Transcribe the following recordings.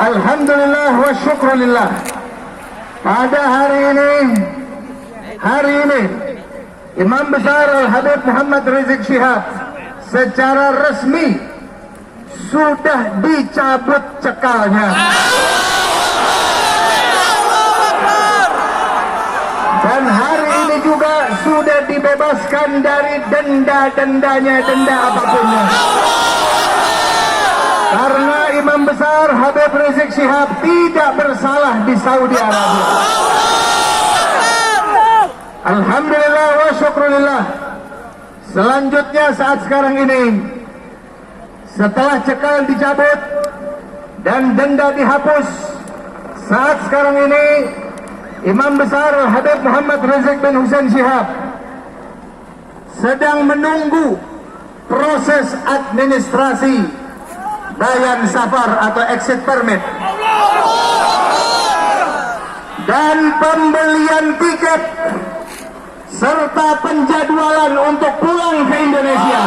Alhamdulillah wa syukrulillah. Pada hari ini Imam Besar Al-Habib Muhammad Rizik Syihab secara resmi sudah dicabut cekalnya. Dan hari ini juga sudah dibebaskan dari denda-dendanya, denda apapunnya. Karena Imam Besar Habib Rizik Syihab tidak bersalah di Saudi Arabia. Alhamdulillah wa syukrulillah. Selanjutnya saat sekarang ini, setelah cekal dicabut dan denda dihapus, saat sekarang ini Imam Besar Habib Muhammad Rizik bin Hussein Syihab sedang menunggu proses administrasi bayan safar atau exit permit dan pembelian tiket serta penjadwalan untuk pulang ke Indonesia.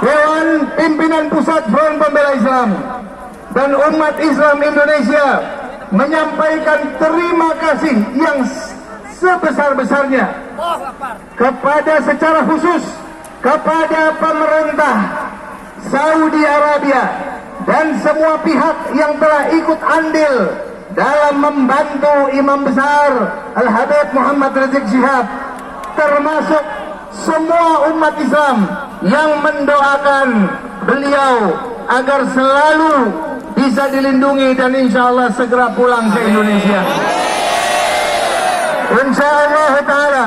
Dewan Pimpinan Pusat Front Pembela Islam dan umat Islam Indonesia menyampaikan terima kasih yang sebesar-besarnya kepada secara khusus kepada pemerintah Saudi Arabia dan semua pihak yang telah ikut andil dalam membantu Imam Besar Al-Habib Muhammad Rizik Syihab, termasuk semua umat Islam yang mendoakan beliau agar selalu bisa dilindungi dan insya Allah segera pulang ke Indonesia. Insya Allah Ta'ala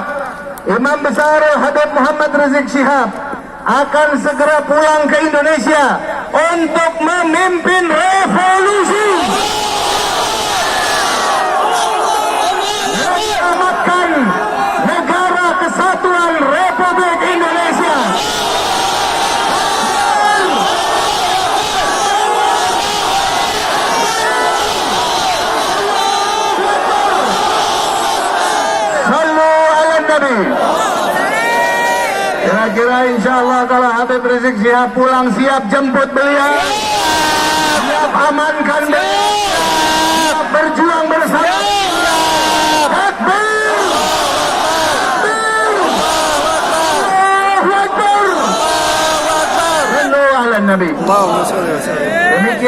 Imam Besar Al-Habib Muhammad Rizik Syihab akan segera pulang ke Indonesia untuk memimpin revolusi, menyelamatkan negara kesatuan Republik Indonesia. Sallu ala Nabi. Kira-kira insya Allah kalau Habib Rizik Syihab pulang, siap jemput beliau, siap amankan beliau, siap berjuang bersama. Allahu Akbar. Sallu ala Nabi. Demikian.